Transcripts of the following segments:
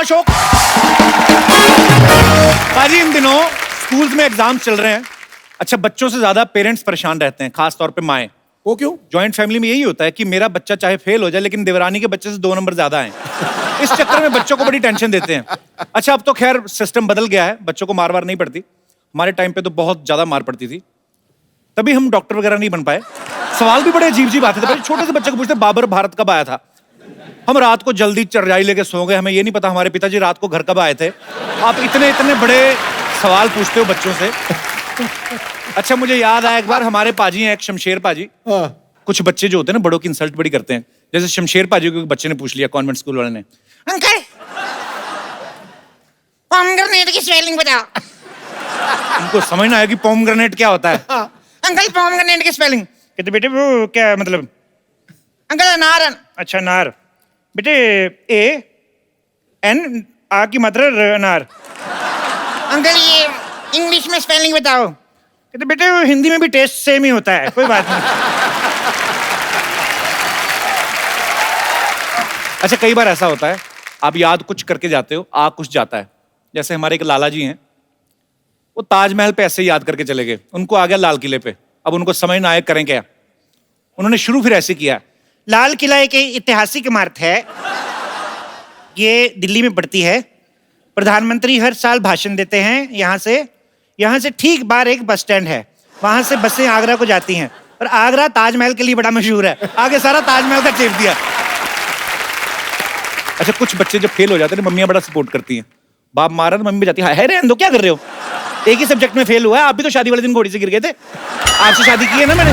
अशोक। पाजी इन दिनों स्कूल्स में एग्जाम चल रहे हैं। अच्छा, बच्चों से ज्यादा पेरेंट्स परेशान रहते हैं, खास तौर पे माएं। वो क्यों? जॉइंट फैमिली में यही होता है कि मेरा बच्चा चाहे फेल हो जाए लेकिन देवरानी के बच्चे से 2 नंबर ज्यादा हैं। इस चक्कर में बच्चों को बड़ी टेंशन देते हैं। अच्छा, अब तो खैर सिस्टम बदल गया है, बच्चों को मार वार नहीं पड़ती। हमारे टाइम पे तो बहुत ज्यादा मार पड़ती थी, तभी हम डॉक्टर वगैरह नहीं बन पाए। सवाल भी बड़े अजीब अजीब आते थे। छोटे से बच्चे को पूछते बाबर भारत कब आया था। हम रात को जल्दी चरजाई लेके सो गए, हमें ये नहीं पता हमारे पिताजी रात को घर कब आए थे। आप इतने इतने बड़े सवाल पूछते हो बच्चों से। अच्छा, मुझे याद आया एक बार हमारे पाजी हैं, एक शमशेर पाजी। कुछ बच्चे जो होते हैं ना बड़ों की इंसल्ट बड़ी करते हैं। जैसे शमशेर पाजी को एक बच्चे ने पूछ लिया कॉन्वेंट स्कूल वाले ने, अंकल पोमग्रेनेट की स्पेलिंग बताओ। उनको समझ ना आया कि पोमग्रेनेट क्या होता है। अंकल पोमग्रेनेट की स्पेलिंग। कहते बेटे वो क्या मतलब? अंकल अनार। अच्छा, नार। बेटे AN आ की मात्रा अनार। अंकल ये इंग्लिश में स्पेलिंग बताओ। कहते बेटे वो हिंदी में भी टेस्ट सेम ही होता है, कोई बात नहीं। अच्छा, कई बार ऐसा होता है आप याद कुछ करके जाते हो, आ कुछ जाता है। जैसे हमारे एक लाला जी हैं, वो ताजमहल पे ऐसे ही याद करके चले गए, उनको आ गया लाल किले पे। अब उनको समझ ना आए करें क्या। उन्होंने शुरू फिर ऐसे किया, लाल किला एक ऐतिहासिक इमारत है, ये दिल्ली में पड़ती है। प्रधानमंत्री हर साल भाषण देते हैं यहाँ से ठीक बाहर एक बस स्टैंड है, वहां से बसें आगरा को जाती हैं। और आगरा ताजमहल के लिए बड़ा मशहूर है। आगे सारा ताजमहल का चेप दिया। अच्छा, कुछ बच्चे जब फेल हो जाते हैं ना, मम्मियां बड़ा सपोर्ट करती हैं। बाप मारा तो मम्मी भी जाती है, रहने दो, क्या कर रहे हो, एक ही सब्जेक्ट में फेल हुआ है, आप भी तो शादी वाले दिन घोड़ी से गिर गए थे, आपसे शादी की है ना मैंने।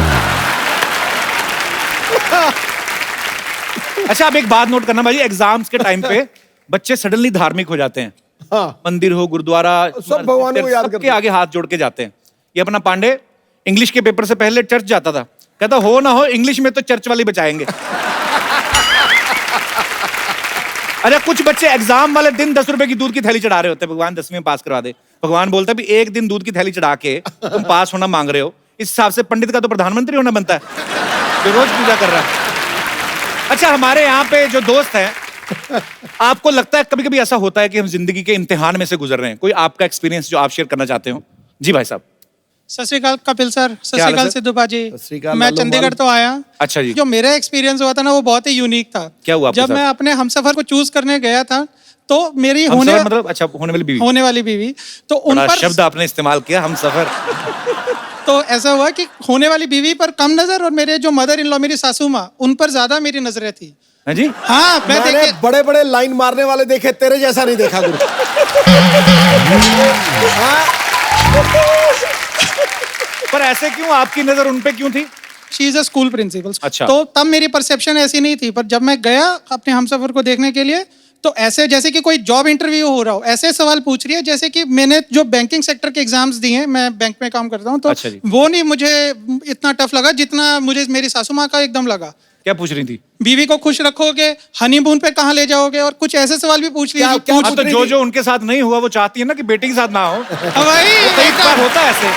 अच्छा, आप एक बात नोट करना भाई, एग्जाम्स के टाइम पे बच्चे सडनली धार्मिक हो जाते हैं। हाँ। मंदिर हो, गुरुद्वारा, सब भगवान को याद करते हैं, आगे हाथ जोड़ के जाते हैं। ये अपना पांडे इंग्लिश के पेपर से पहले चर्च जाता था, कहता हो ना हो इंग्लिश में तो चर्च वाले बचाएंगे। अरे कुछ बच्चे एग्जाम वाले दिन 10 रुपए की दूध की थैली चढ़ा रहे होते हैं, भगवान 10वीं में पास करवा दे। भगवान बोलता है भी एक दिन दूध की थैली चढ़ा के तुम पास होना मांग रहे हो, इस हिसाब से पंडित का तो प्रधानमंत्री होना बनता है जो रोज पूजा कर रहा है। अच्छा, हमारे यहाँ पे जो दोस्त हैं, आपको लगता है कभी कभी ऐसा होता है कि हम जिंदगी के इम्तिहान में से गुजर रहे हैं? कोई आपका एक्सपीरियंस जो आप शेयर करना चाहते हो? जी भाई साहब। सत श्री अकाल कपिल सर। सत क्या हाल श्री है अकाल सर? सिद्धू बाजी। सत श्री अकाल, मैं लालू चंडीगढ़ माल। तो आया। अच्छा जी। जो मेरा एक्सपीरियंस हुआ था ना, वो बहुत ही यूनिक था। क्या हुआ आपके जब साथ? मैं अपने हमसफर को चूज करने गया था, तो मेरी मतलब अच्छा, होने वाली बीवी। तो उन बड़ा पर शब्द आपने इस्तेमाल किया, हम सफर। तो ऐसा हुआ कि होने वाली बीवी पर कम नजर और मेरे जो मदर इन लॉ मेरी सासू माँ, उन पर ज्यादा मेरी नजरें थी। है जी? हाँ, मैं मैंने देखे बड़े बड़े लाइन मारने वाले देखे, तेरे जैसा नहीं देखा गुरु। पर ऐसे क्यों, आपकी नजर उन पे क्यों थी? She is a school principal. अच्छा। तो तब मेरी परसेप्शन ऐसी नहीं थी, पर जब मैं गया अपने हमसफर को देखने के लिए, तो ऐसे जैसे कि कोई जॉब इंटरव्यू हो रहा हो, ऐसे सवाल पूछ रही है जैसे कि मैंने जो बैंकिंग सेक्टर के एग्जाम्स दिए हैं, मैं बैंक में काम करता हूँ, तो अच्छा जी। वो नहीं मुझे इतना टफ लगा जितना मुझे मेरी सासू माँ का एकदम लगा। क्या पूछ रही थी? बीवी को खुश रखोगे, हनीमून पे कहाँ ले जाओगे, और कुछ ऐसे सवाल भी पूछ रही है। क्या हाँ, तो जो जो उनके साथ नहीं हुआ वो चाहती है ना कि बेटी के साथ ना हो। कई बार होता है ऐसे।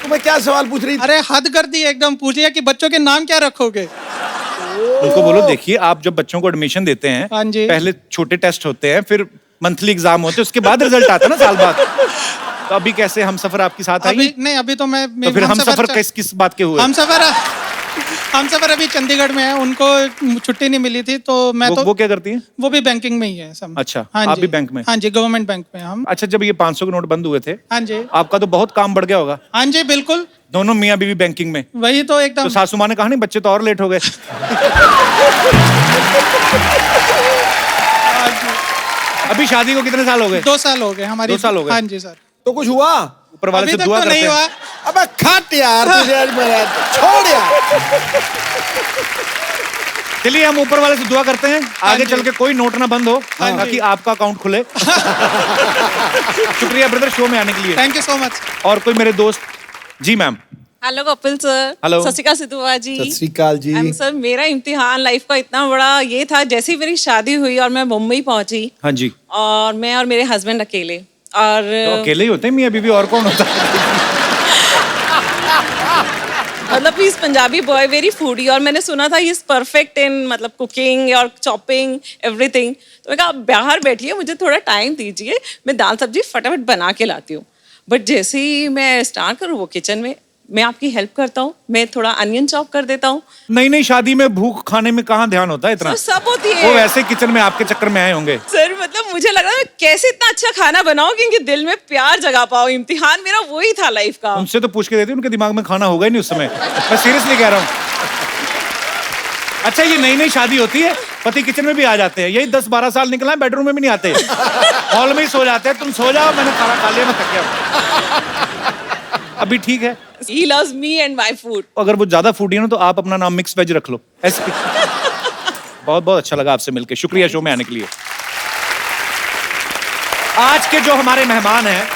तुम्हें क्या सवाल पूछ रही थी? अरे हद कर दी एकदम, पूछ लिया कि बच्चों के नाम क्या रखोगे। उनको बोलो देखिए, आप जब बच्चों को एडमिशन देते हैं, हाँ जी। पहले छोटे टेस्ट होते हैं, फिर मंथली एग्जाम होते हैं, उसके बाद रिजल्ट आता है ना साल बाद। तो अभी कैसे हम सफर आपके साथ आई? अभी नहीं, अभी तो मैं तो फिर हम सफर किस बात के हुए? हम सफर अभी चंडीगढ़ में है, उनको छुट्टी नहीं मिली थी, तो मैं वो क्या करती हैं? वो भी बैंकिंग में ही है सब। अच्छा, हाँ आप जी। भी बैंक में? हाँ जी, गवर्नमेंट बैंक में हम। अच्छा, जब ये 500 के नोट बंद हुए थे, हाँ जी। आपका तो बहुत काम बढ़ गया होगा। हाँ जी, बिल्कुल। दोनों मियाँ बीवी बैंकिंग में। वही तो एकदम। तो सासू माँ ने कहा नहीं बच्चे तो और लेट हो गए। अभी शादी को कितने साल हो गए? 2 साल हो गए हमारी। 2 साल हो गए? हाँ जी सर। तो कुछ हुआ? ऊपर वाले अभी से तक दुआ तो करते नहीं हैं। हुआ। अबे खट यार, तुझे आज मेरा छोड़ यार। चलिए हम ऊपर वाले से दुआ करते हैं, आगे चल के कोई नोट ना बंद हो, हाँ ताकि जी। आपका अकाउंट खुले। शुक्रिया ब्रदर शो में आने के लिए। Thank you so much. और कोई मेरे दोस्त? जी ma'am. Hello Kapil sir. Hello. Sat Shri अकाल सिद्धू बाजी। सत श्री अकाल जी। सर, मेरा इम्तिहान लाइफ का इतना बड़ा ये था, जैसे ही मेरी शादी हुई और मैं मुंबई पहुंची, हाँ जी। और मैं और मेरे हस्बैंड अकेले, और तो अकेले ही होते हैं मियाँ बीवी, और कौन होता है? मतलब is Punjabi boy, very foodie, और मैंने सुना था इज परफेक्ट इन मतलब कुकिंग और चॉपिंग एवरीथिंग। तो मैं कहा आप बाहर बैठिए, मुझे थोड़ा टाइम दीजिए, मैं दाल सब्जी फटाफट बना के लाती हूँ। बट जैसे ही मैं स्टार्ट करूँ वो किचन में, मैं आपकी हेल्प करता हूँ, मैं थोड़ा अनियन चॉप कर देता हूँ। नई नई शादी में भूख खाने में कहाँ ध्यान होता है इतना। तो सब होती है। वो वैसे किचन में आपके चक्कर में आए होंगे। सर मतलब मुझे लग रहा है मैं कैसे इतना अच्छा खाना बनाऊं कि इनके दिल में प्यार जगा पाऊं। इम्तिहान मेरा वही था लाइफ का। उनसे तो पूछ के देती, उनके दिमाग में खाना होगा ही नहीं उस समय। मैं सीरियसली कह रहा हूँ। अच्छा, ये नई नई शादी होती है, पति किचन में भी आ जाते हैं। यही 10-12 साल निकला है, बेडरूम में भी नहीं आते, हॉल में ही सो जाते हैं। तुम सो जाओ, मैंने खाना खा लिया, मैं थक गया। अभी ठीक है। He loves me and my food. अगर वो ज्यादा फूडी है ना तो आप अपना नाम मिक्स वेज रख लो। ऐसे बहुत बहुत अच्छा लगा आपसे मिलकर, शुक्रिया शो में आने के लिए। आज के जो हमारे मेहमान हैं,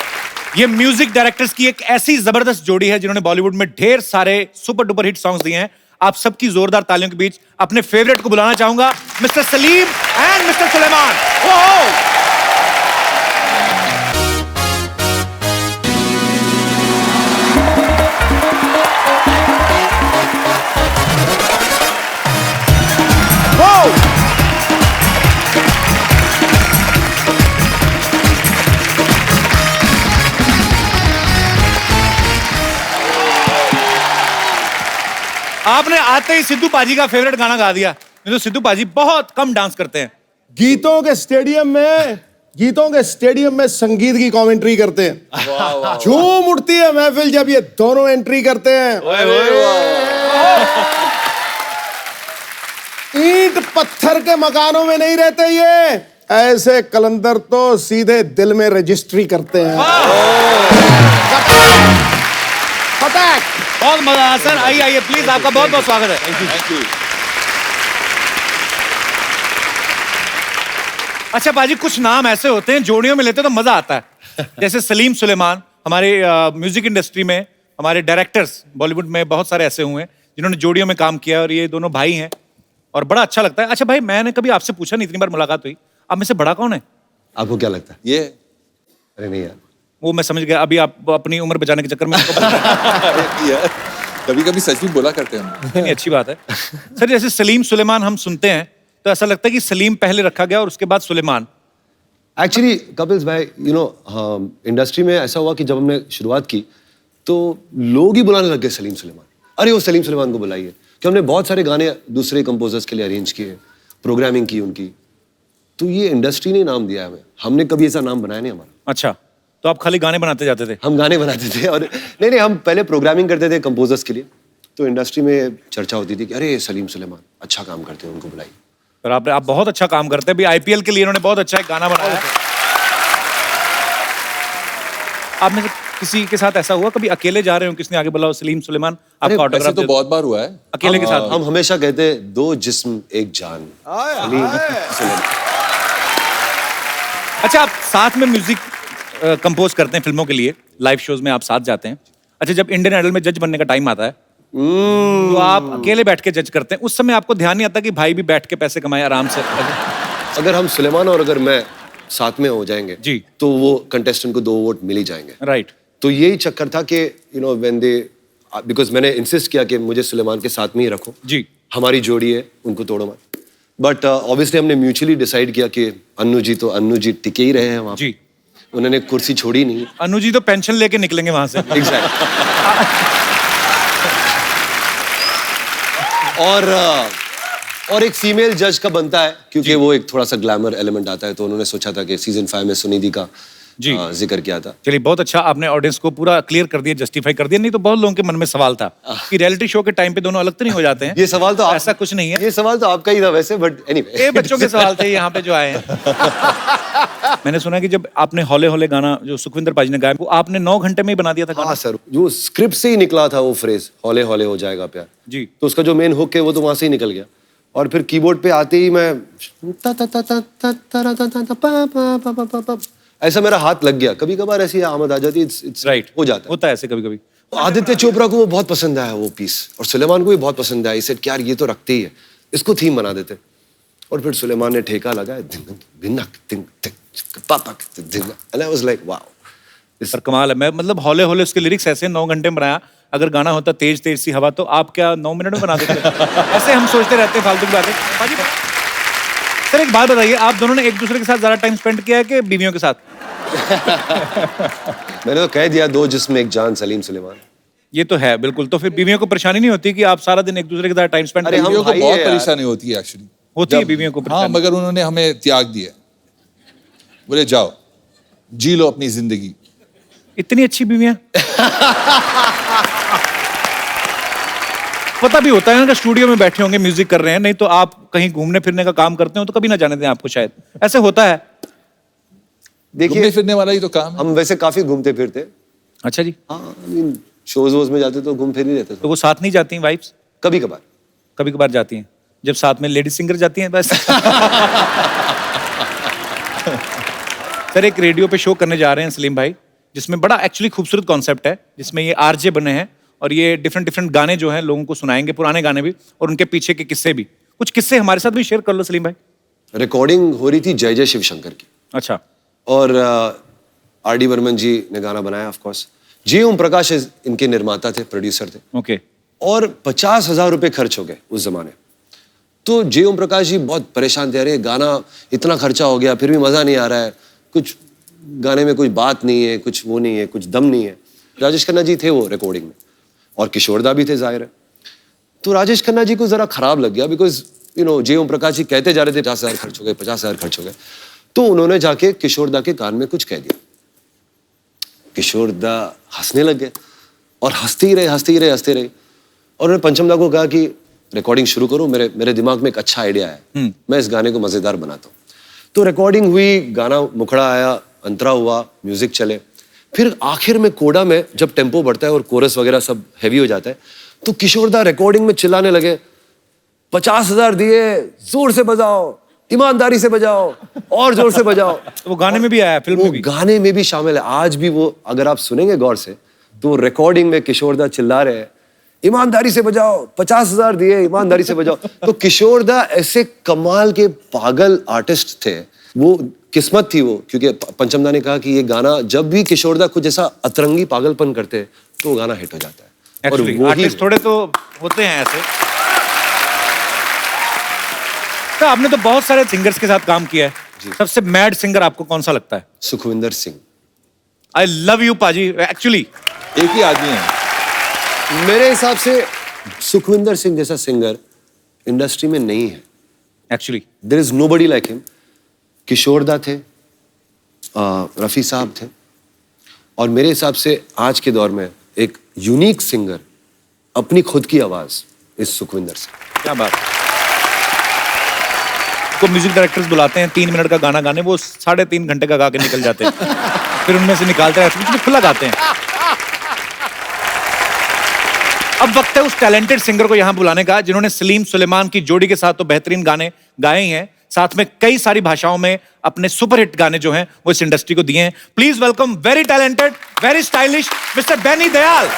ये म्यूजिक डायरेक्टर्स की एक ऐसी जबरदस्त जोड़ी है जिन्होंने बॉलीवुड में ढेर सारे सुपर डुपर हिट सॉन्ग्स दिए हैं। आप सबकी जोरदार तालियों के बीच अपने फेवरेट को बुलाना चाहूंगा, mister Salim and mister Suleman. Oh आपने आते ही सिद्धू पाजी का फेवरेट गाना गा दिया। नहीं तो सिद्धू पाजी बहुत कम डांस करते हैं। गीतों के स्टेडियम में संगीत की कमेंट्री करते हैं। झूम उठती है महफिल जब ये दोनों एंट्री करते हैं। ईंट पत्थर के मकानों में नहीं रहते ये, ऐसे कलंदर तो सीधे दिल में रजिस्ट्री करते हैं। फटाक। बहुत मजा आया सर। आइए आइए प्लीज, आपका बहुत बहुत स्वागत है। Thank you. अच्छा पाजी, कुछ नाम ऐसे होते हैं जोड़ियों में लेते तो मजा आता है। जैसे सलीम सुलेमान, हमारे म्यूजिक इंडस्ट्री में हमारे डायरेक्टर्स बॉलीवुड में बहुत सारे ऐसे हुए हैं जिन्होंने जोड़ियों में काम किया, और ये दोनों भाई हैं और बड़ा अच्छा लगता है। अच्छा भाई, मैंने कभी आपसे पूछा नहीं, इतनी बार मुलाकात हुई, आप में से बड़ा कौन है? आपको क्या लगता है? ये अरे नहीं यार, वो मैं समझ गया। अभी आप अपनी उम्र बचाने के चक्कर में कभी कभी सच भी बोला करते हैं हम। नहीं, अच्छी बात है सर। जैसे सलीम सुलेमान हम सुनते हैं तो ऐसा लगता है कि सलीम पहले रखा गया और उसके बाद सुलेमान। एक्चुअली कपिल्स भाई, यू नो, इंडस्ट्री में ऐसा हुआ कि जब हमने शुरुआत की तो लोग ही बुलाने लग गए सलीम सुलेमान। अरे वो सलीम सुलेमान को बुलाइए, कि हमने बहुत सारे गाने दूसरे कंपोजर्स के लिए अरेंज किए, प्रोग्रामिंग की उनकी। तो ये इंडस्ट्री ने नाम दिया हमें, हमने कभी ऐसा नाम बनाया नहीं हमारा। अच्छा, तो आप खाली गाने बनाते जाते थे? हम गाने बनाते थे, और नहीं, हम पहले प्रोग्रामिंग करते थे कंपोजर्स के लिए। तो इंडस्ट्री में चर्चा होती थी कि अरे सलीम सुलेमान अच्छा काम करते हैं, उनको बुलाइए। पर आप बहुत अच्छा काम करते हैं। अभी आईपीएल के लिए इन्होंने बहुत अच्छा एक गाना बनाया है। आप में से किसी के साथ ऐसा हुआ कभी अकेले जा रहे हो, किसने आगे बुलाओ सलीम सुलेमान आपका वैसे ऑटोग्राफ तो बहुत बार हुआ है अकेले के साथ? हम हमेशा कहते हैं दो जिस्म एक जान। सलीम सुलेमान। अच्छा, आप साथ में म्यूजिक कंपोज करते हैं फिल्मों के लिए, लाइव शोज में आप साथ जाते हैं। अच्छा, जब इंडियन आइडल में जज बनने का टाइम आता है तो आप अकेले बैठ के जज करते हैं, उस समय आपको ध्यान नहीं आता कि भाई भी बैठ के पैसे कमाए आराम से? अगर हम सुलेमान और अगर मैं साथ में हो जाएंगे जी, तो वो कंटेस्टेंट को 2 वोट मिल ही जाएंगे। राइट। तो यही चक्कर था कि you know when they, because मैंने इंसिस्ट किया कि मुझे सुलेमान के साथ में ही रखो जी, हमारी जोड़ी है, उनको तोड़ो मत। बट ऑब्वियसली हमने म्यूचुअली डिसाइड किया कि अन्नू जी टिके ही रहे हैं वहां जी। उन्होंने कुर्सी छोड़ी नहीं। अनु जी तो पेंशन लेके निकलेंगे वहां से। और एक फीमेल जज का बनता है, क्योंकि वो एक थोड़ा सा ग्लैमर एलिमेंट आता है। तो उन्होंने सोचा था कि सीजन 5 में सुनिधि का जिक्र किया था। चलिए, बहुत अच्छा, आपने ऑडियंस को पूरा क्लियर कर दिया, जस्टिफाई कर दिया। नहीं तो बहुत लोगों के मन में सवाल था कि रियलिटी शो के टाइम पे दोनों अलग तो नहीं हो जाते हैं। ये सवाल तो ऐसा कुछ नहीं है, ये सवाल तो आपका ही था वैसे, बट एनीवे। ये बच्चों के सवाल थे यहाँ पे जो आए हैं। मैंने सुना कि जब आपने हौले हौले गाना जो सुखविंदर पाजी ने गाया, वो आपने 9 घंटे में ही बना दिया था गाना? हाँ सर, जो स्क्रिप्ट से ही निकला था वो फ्रेज, हौले हौले हो जाएगा प्यार जी। तो उसका जो मेन हुक है वो तो वहां से ही निकल गया। और फिर कीबोर्ड पे आते ही मैं ऐसा मेरा हाथ लग गया। कभी कभार ऐसी आमद आ जाती है, इट्स राइट, हो जाता है, होता है ऐसे कभी कभी। आदित्य चोपड़ा को वो बहुत पसंद आया वो पीस, और सुलेमान को भी बहुत पसंद आया। इसे यार ये तो रखते ही है, इसको थीम बना देते। और फिर सुलेमान ने ठेका लगाया, and I was like wow, पर कमाल है। मैं मतलब हौले हौले उसके लिरिक्स ऐसे 9 घंटे में बनाया। अगर गाना होता तेज तेज सी हवा तो आप क्या 9 मिनट में बना देते? ऐसे हम सोचते रहते हैं फालतू की बातें। पाजी, सर एक बात बताइए, आप दोनों ने एक दूसरे के साथ ज्यादा टाइम स्पेंड किया है कि बीवियों के साथ? मैंने तो कह दिया, दो जिस्म एक जान, सलीम सुलेमान। ये तो है बिल्कुल। तो फिर बीवियों को परेशानी नहीं होती कि आप सारा दिन एक दूसरे के साथ टाइम स्पेंड अरे करते हम हो? बीवियों को भाई बहुत है यार। परेशानी होती है एक्चुअली। होती है बीवियों को हाँ, परेशानी। मगर उन्होंने हमें त्याग दिया। बोले जाओ जी लो अपनी जिंदगी। इतनी अच्छी बीवियां। पता भी होता है ना कि स्टूडियो में बैठे होंगे म्यूजिक कर रहे हैं, नहीं तो आप कहीं घूमने फिरने का काम करते हो तो कभी ना जाने दें आपको, शायद ऐसे होता है। घूमने देखिए फिरने वाला ही तो काम है। हम वैसे काफी घूमते फिरते। अच्छा जी। हाँ, शोज वोज में जाते तो घूम फिर ही रहते तो वो साथ नहीं जाती वाइफ्स? कभी कभार। कभी कभार जाती हैं, जब साथ में लेडी सिंगर जाती हैं बस। सर एक रेडियो पे शो करने जा रहे हैं सलीम भाई, जिसमें बड़ा एक्चुअली खूबसूरत कॉन्सेप्ट है, जिसमें ये आरजे बने हैं और ये डिफरेंट डिफरेंट गाने जो हैं लोगों को सुनाएंगे, पुराने गाने भी और उनके पीछे के किस्से भी। कुछ किस्से हमारे साथ भी शेयर कर लो सलीम भाई। रिकॉर्डिंग हो रही थी जय जय शिवशंकर की, अच्छा। और आर.डी. बर्मन जी ने गाना बनाया ऑफ कोर्स। जी ओम प्रकाश इनके निर्माता थे, प्रोड्यूसर थे। ओके। और 50,000 रुपए खर्च हो गए उस जमाने। तो जी ओम प्रकाश जी बहुत परेशान थे, अरे गाना इतना खर्चा हो गया फिर भी मजा नहीं आ रहा है, कुछ गाने में कुछ बात नहीं है, कुछ वो नहीं है, कुछ दम नहीं है। राजेश खन्ना जी थे वो रिकॉर्डिंग में, और किशोरदा भी थे जाहिर है। तो राजेश खन्ना जी को जरा खराब लग गया, बिकॉज जी ओम प्रकाश जी कहते जा रहे थे 50,000 खर्च हो गए, 50,000 खर्च हो गए। तो उन्होंने जाके किशोरदा के कान में कुछ कह दिया। किशोरदा हंसने लग गए और हंसते ही रहे, हंसते ही रहे, हंसते रहे। और उन्होंने पंचमदा को कहा कि रिकॉर्डिंग शुरू करो, मेरे दिमाग में एक अच्छा आइडिया है, मैं इस गाने को मजेदार बनाता हूँ। तो रिकॉर्डिंग हुई, गाना मुखड़ा आया, अंतरा हुआ, म्यूजिक चले। फिर आखिर में कोडा में जब टेम्पो बढ़ता है और कोरस वगैरह सब हैवी हो जाता है, तो किशोरदा रिकॉर्डिंग में चिल्लाने लगे, 50,000 दिए, जोर से बजाओ, ईमानदारी से बजाओ, और जोर से बजाओ। वो गाने में भी आया, फिल्म में भी। गाने में भी शामिल है। आज भी वो अगर आप सुनेंगे गौर से तो रिकॉर्डिंग में किशोरदा चिल्ला रहे हैं, ईमानदारी से बजाओ, 50,000 दिए, ईमानदारी से बजाओ। तो किशोरदा ऐसे कमाल के पागल आर्टिस्ट थे, वो किस्मत थी वो, क्योंकि पंचमदा ने कहा कि ये गाना जब भी किशोरदा कुछ ऐसा अतरंगी पागलपन करते तो वो गाना हिट हो जाता है। और एक्चुअली वही- आर्टिस्ट थोड़े तो होते हैं ऐसे। तो आपने तो बहुत सारे सिंगर्स के साथ काम किया है, सबसे मैड सिंगर आपको कौन सा लगता है? Sukhwinder Singh. I love you पाजी। एक्चुअली एक ही आदमी है। मेरे हिसाब से सुखविंदर सिंह जैसा सिंगर इंडस्ट्री में नहीं है। Actually there is nobody like him. Kishoreda थे, रफी साहब थे, और मेरे हिसाब से आज के दौर में एक यूनिक सिंगर अपनी खुद की आवाज इस सुखविंदर सिंह। क्या बात। को म्यूजिक डायरेक्टर्स बुलाते हैं 3 मिनट का गाना गाने, वो 3.5 घंटे का गा के निकल जाते हैं। फिर उनमें से निकालते हैं, खुला गाते हैं। अब वक्त है उस टैलेंटेड सिंगर को यहां बुलाने का, जिन्होंने सलीम सुलेमान की जोड़ी के साथ तो बेहतरीन गाने गाए ही हैं, साथ में कई सारी भाषाओं में अपने सुपरहिट गाने जो हैं वो इस इंडस्ट्री को दिए हैं। Please welcome very talented, very stylish mister Benny Dayal.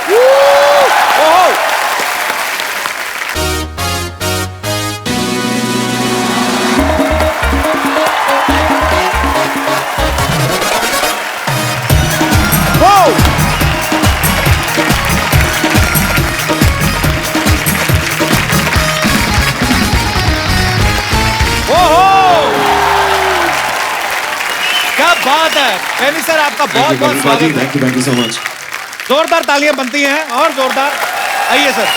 ओहो। क्या बात है बेनी सर, आपका बहुत बहुत स्वागत है। Thank you so much. जोरदार तालियां बनती हैं और जोरदार। आइए सर।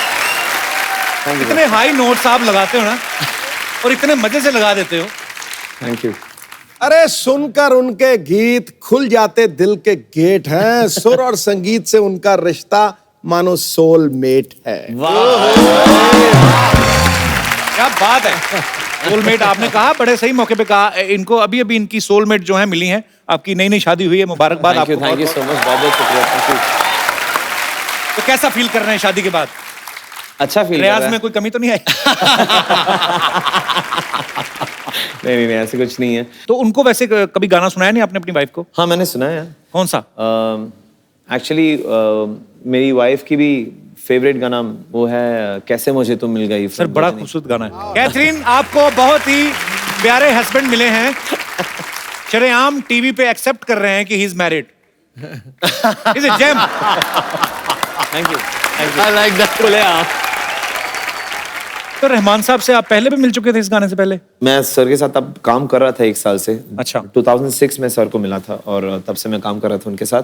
इतने हाई नोट्स आप लगाते हो ना, और इतने मजे से लगा देते हो। Thank you. अरे सुनकर उनके गीत खुल जाते दिल के गेट हैं। सुर और संगीत से उनका रिश्ता मानो सोलमेट है। क्या बात है। सोलमेट आपने कहा, बड़े सही मौके पे कहा। इनको अभी अभी इनकी सोलमेट जो है मिली हैं। आपकी नई नई शादी हुई है, मुबारकबाद आपको। थैंक यू सो मच, बहुत बहुत शुक्रिया। Thank you. तो कैसा फील कर रहे हैं शादी के बाद? अच्छा फील रियाज में कोई कमी तो नहीं आई? नहीं, ऐसे कुछ नहीं है। तो उनको वैसे कभी गाना सुनाया नहीं आपने अपनी वाइफ को? हाँ, मैंने सुना है। कौन सा? एक्चुअली मेरी वाइफ की भी फेवरेट गाना वो है कैसे मुझे तुम मिल गई। सर बड़ा खूबसूरत गाना है। कैथरीन, आपको बहुत ही प्यारे हस्बैंड मिले हैं। शरेआम टीवी पे एक्सेप्ट कर रहे हैं कि he is married. Is a gem. Thank you I like that. बोले आप। तो रहमान साहब से आप पहले भी मिल चुके थे इस गाने से पहले? मैं सर के साथ अब काम कर रहा था 1 साल से। अच्छा। 2006 में सर को मिला था और तब से मैं काम कर रहा था उनके साथ,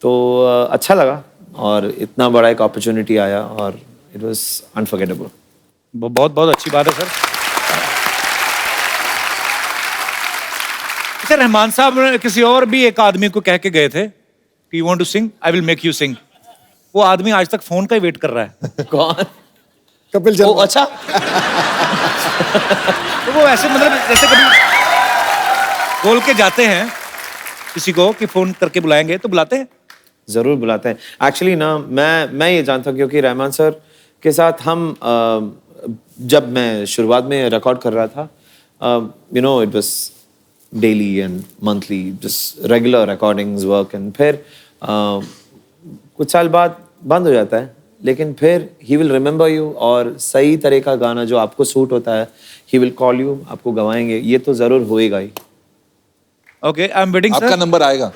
तो अच्छा लगा और इतना बड़ा एक अपॉर्चुनिटी आया और इट वाज अनफॉरगेटेबल। बहुत बहुत अच्छी बात है सर। अच्छा, रहमान साहब ने किसी और भी एक आदमी को कह के गए थे कि you want to sing, I will make you sing. वो आदमी आज तक फोन का ही वेट कर रहा है। कौन? कपिल ओ शर्मा। अच्छा। तो वो ऐसे मतलब जैसे कभी बोल के जाते हैं किसी को कि फोन करके बुलाएंगे, तो बुलाते हैं? जरूर बुलाते हैं। एक्चुअली ना मैं ये जानता हूँ क्योंकि रहमान सर के साथ हम जब मैं शुरुआत में रिकॉर्ड कर रहा था, you know it was daily and monthly just regular recordings work, and फिर कुछ साल बाद बंद हो जाता है, लेकिन फिर ही विल रिमेंबर यू और सही तरह का गाना जो आपको सूट होता है ही विल कॉल यू, आपको गवाएंगे, ये तो जरूर होएगा ही। Okay, I am waiting sir. आपका नंबर आएगा।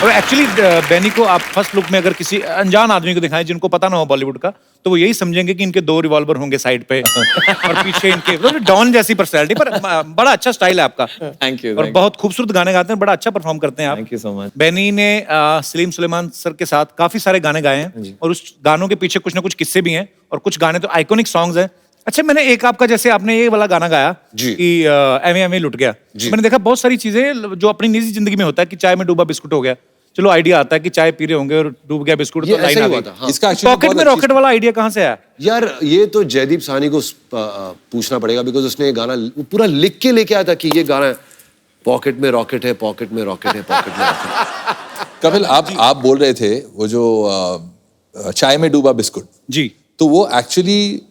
एक्चुअली बेनी को आप फर्स्ट लुक में अगर किसी अनजान आदमी को दिखाएं जिनको पता ना हो बॉलीवुड का, तो वो यही समझेंगे कि इनके 2 रिवॉल्वर होंगे साइड पे और पीछे इनके तो डॉन जैसी पर्सनैलिटी, पर बड़ा अच्छा स्टाइल है आपका। Thank you. और बहुत खूबसूरत गाने गाते हैं, बड़ा अच्छा परफॉर्म करते हैं आप। Thank you so much. Benny ने सलीम सुलेमान सर के साथ काफी सारे गाने गाए हैं और उस गानों के पीछे कुछ ना कुछ किस्से भी हैं और कुछ गाने तो आइकॉनिक सॉन्ग्स हैं। अच्छा, मैंने एक आपका जैसे आपने ये वाला गाना गाया जी। कि एमे एमे लुट गया, तो मैंने देखा बहुत सारी चीजें जो अपनी निजी जिंदगी में होता है कि चाय में डूबा बिस्कुट हो गया, चलो आइडिया आता है कि चाय पी रहे होंगे और डूब गया बिस्कुट, ये तो लाइन ऐसा आ ही हुआ गई। था, हाँ। इसका actually पॉकेट बहुत में अच्छी- रॉकेट वाला आइडिया कहाँ से आया? यार ये तो जयदीप साहनी को पूछना पड़ेगा, बिकॉज उसने ये गाना पूरा लिख के लेके आया था कि ये गाना पॉकेट में रॉकेट है, पॉकेट में रॉकेट है, पॉकेट में रॉकेट है। कपिल, आप बोल रहे थे वो जो चाय में डूबा बिस्कुट, जी, तो वो एक्चुअली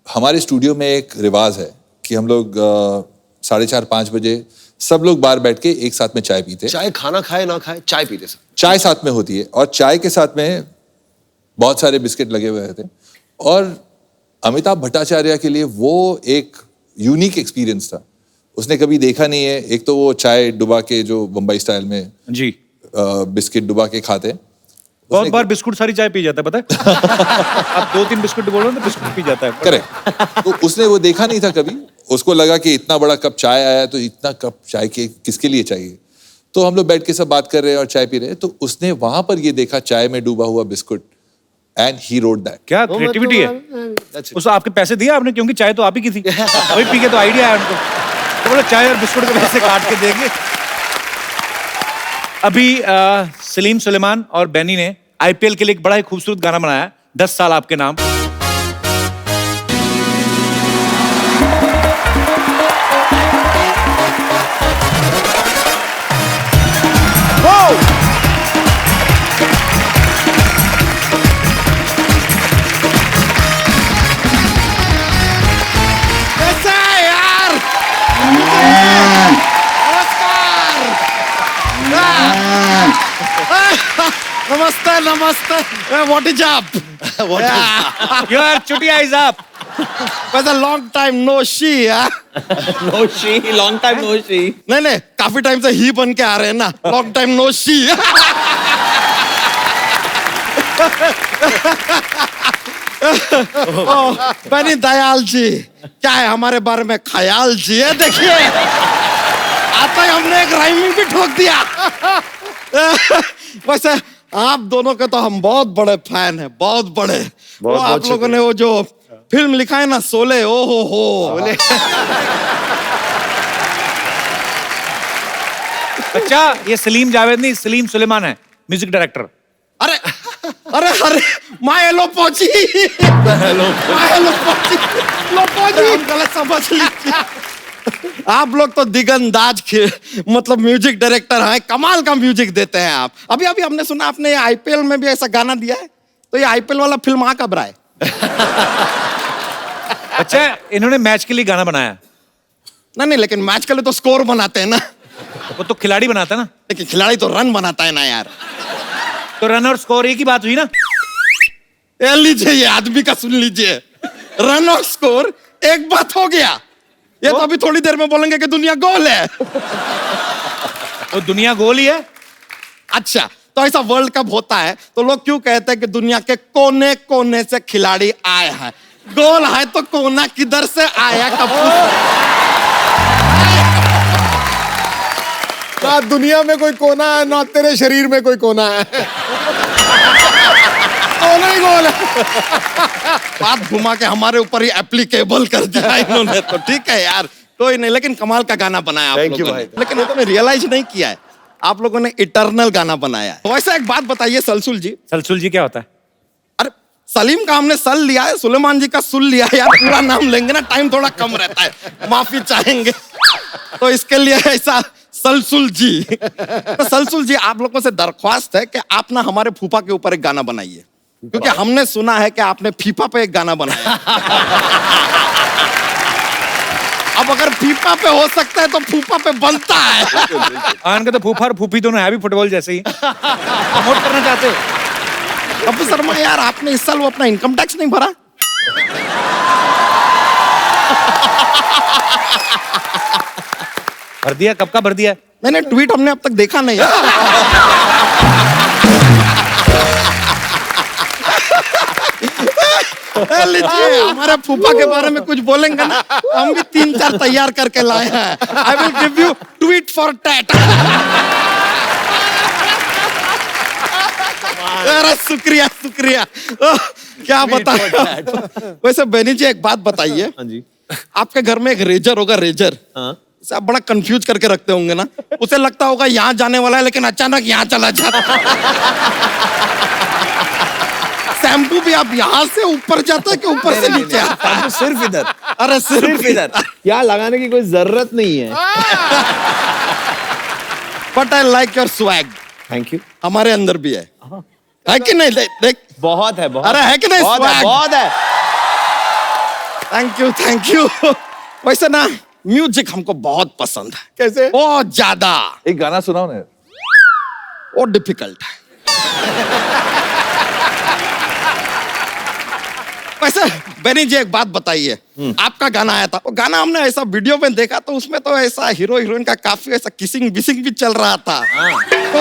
हमारे स्टूडियो में एक रिवाज है कि हम लोग 4:30-5 बजे सब लोग बाहर बैठ के एक साथ में चाय पीते हैं। चाहे खाना खाए ना खाए, चाय पीते सब। चाय साथ में होती है और चाय के साथ में बहुत सारे बिस्किट लगे हुए रहते हैं, और अमिताभ भट्टाचार्य के लिए वो एक यूनिक एक्सपीरियंस था। उसने कभी देखा नहीं है, एक तो वो चाय डुबा के जो बम्बई स्टाइल में जी, बिस्किट डुबा के खाते हैं। बहुत बार बिस्कुट सारी चाय पी जाता है, पता है? आप 2-3 बिस्कुट बोल रहे हो तो बिस्कुट पी जाता है। करेक्ट। तो उसने वो देखा नहीं था कभी, उसको लगा कि इतना बड़ा कप चाय आया है तो इतना कप चाय के किसके लिए चाहिए। तो हम लोग बैठ के सब बात कर रहे हैं और चाय पी रहे हैं, तो उसने वहां पर ये देखा चाय में डूबा हुआ biscuit, and he wrote that. क्या क्रिएटिविटी है। उस आपके पैसे दिए आपने, क्योंकि चाय तो आप ही की थी, अभी पी के तो आइडिया आया उनको, तो बोले चाय और बिस्कुट को वैसे काट के देंगे। अभी सलीम सुलेमान और बेनी ने आईपीएल के लिए एक बड़ा ही खूबसूरत गाना बनाया, 10 साल आपके नाम। कैसा है यार? नमस्कार। नमस्ते। What is up? Your चुटिया is up. वैसे long time no see. No see, long time no see. नहीं, काफी टाइम से ही बन के आ रहे हैं ना, long time no see. Benny Dayal ji, क्या है हमारे बारे में ख्याल जी है? देखिए आता ही हमने एक राइमिंग भी ठोक दिया। वैसे आप दोनों के तो हम बहुत बड़े फैन हैं, बहुत बड़े। वो आप लोगों ने वो जो फिल्म लिखा है ना, शोले, ओ हो। अच्छा, ये सलीम जावेद नहीं, सलीम सुलेमान है, म्यूजिक डायरेक्टर। अरे अरे अरे, माय लो पहुंची, माय लो पहुंची, गलत समझ लीजिए। आप लोग तो दिगंदाज मतलब म्यूजिक डायरेक्टर हैं, कमाल का म्यूजिक देते हैं आप। अभी अभी हमने सुना आपने आईपीएल में भी ऐसा गाना दिया है, तो ये आईपीएल वाला फिल्म आ कब रहा है? अच्छा, इन्होंने मैच के लिए गाना बनाया? नहीं, लेकिन मैच के लिए तो स्कोर बनाते हैं ना। वो तो खिलाड़ी बनाता है ना। लेकिन खिलाड़ी तो रन बनाता है ना यार। तो रन और स्कोर एक ही बात हुई ना। ये लीजिए, ये आदमी का सुन लीजिए, रन और स्कोर एक बात हो गया। ये तो अभी थोड़ी देर में बोलेंगे कि दुनिया गोल है। तो दुनिया गोल ही है, अच्छा, तो ऐसा वर्ल्ड कप होता है तो लोग क्यों कहते हैं कि दुनिया के कोने कोने से खिलाड़ी आए हैं? गोल है तो कोना किधर से आया कपूर? ना दुनिया में कोई कोना है ना तेरे शरीर में कोई कोना है। कोना ही गोल है। बात घुमा के हमारे ऊपर ही एप्लीकेबल कर दिया इन्होंने, तो ठीक है यार, कोई नहीं, लेकिन कमाल का गाना बनाया आप Thank you लोगों ने। भाई। लेकिन इन्होंने रियलाइज नहीं किया है, आप लोगों ने इटर्नल गाना बनाया है। वैसे एक बात बताइए सलसुल जी, सलसुल जी क्या होता है? अरे सलीम का हमने सल लिया है, सुलेमान जी का सुल लिया है यार, पूरा नाम लेंगे ना टाइम थोड़ा कम रहता है, माफी चाहेंगे, तो इसके लिए ऐसा सलसुल जी। तो सलसुल जी, आप लोगों से दरख्वास्त है कि आप ना हमारे फूफा के ऊपर एक गाना बनाइए, क्योंकि हमने सुना है कि आपने फीफा पे एक गाना बनाया। अब अगर फीफा पे हो सकता है तो फूफा पे बनता है। आन का तो फूफा और फूफी दोनों है भी फुटबॉल जैसे ही। प्रमोट करना चाहते हो? कपिल शर्मा यार, आपने इस साल वो अपना इनकम टैक्स नहीं भरा? भर दिया? कब का भर दिया? मैंने ट्वीट हमने अब तक देखा नहीं। लीजिए, हमारे फूफा के बारे में कुछ बोलेंगे ना, हम भी 3-4 तैयार करके लाए हैं। I will give you tweet for tat. अरे शुक्रिया शुक्रिया। क्या बता। वैसे बेनी जी एक बात बताइए, हाँ जी। आपके घर में एक रेजर होगा, रेजर, हाँ। आप बड़ा कंफ्यूज करके रखते होंगे ना, उसे लगता होगा यहाँ जाने वाला है लेकिन अचानक यहाँ चला जाता। शैम्पू भी आप यहाँ से ऊपर जाता है कि ऊपर से नीचे आता है? सिर्फ इधर। अरे सिर्फ इधर यहाँ लगाने की कोई जरूरत नहीं है। But I like your swag. Thank you. हमारे अंदर भी है कि नहीं? देख, बहुत है, बहुत। अरे है कि नहीं? बहुत है, swag? बहुत है। Thank you thank you. वैसे ना म्यूजिक हमको बहुत पसंद है। कैसे? बहुत ज्यादा। एक गाना सुनाओ ना। वो डिफिकल्ट है। वैसे बेनी जी एक बात बताइए, आपका गाना आया था, वो गाना हमने ऐसा वीडियो में देखा तो उसमें तो ऐसा हीरो हीरोइन का काफी ऐसा किसिंग बिसिंग भी चल रहा था। तो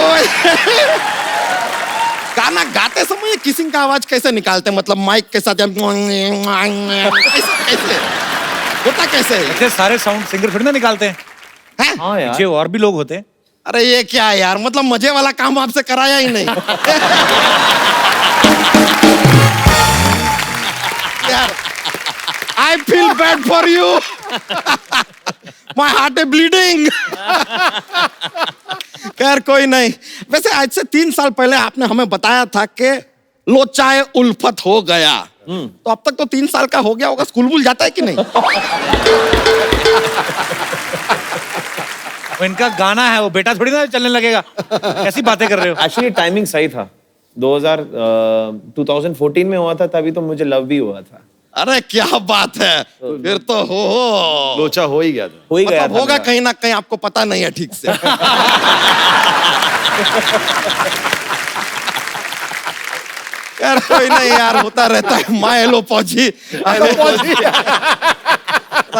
गाना गाते समय किसिंग का आवाज कैसे निकालते हैं? मतलब माइक के साथ कैसे होता, कैसे है? ऐसे सारे साउंड सिंगर थोड़ी ना निकालते हैं, हैं? हाँ यार। पीछे और भी लोग होते हैं। अरे ये क्या है यार, मतलब मजे वाला काम आपसे कराया ही नहीं। यार, I feel bad for you. My heart is bleeding. खैर कोई नहीं। वैसे आज से 3 साल पहले आपने हमें बताया था कि लोचाए उल्फत हो गया, तो अब तक तो 3 साल का हो गया होगा, स्कूल भूल जाता है कि नहीं? वो इनका गाना है, वो बेटा थोड़ी ना चलने लगेगा। कैसी बातें कर रहे हो? एक्चुअली टाइमिंग सही था। 2014 में हुआ था, तभी तो मुझे लव भी हुआ था। अरे क्या बात है, फिर तो हो लोचा हो ही गया था। हो ही गया मतलब था होगा मेरा। कहीं ना कहीं, आपको पता नहीं है ठीक से। यार कोई नहीं यार, होता रहता है। माय हेलो पौजी,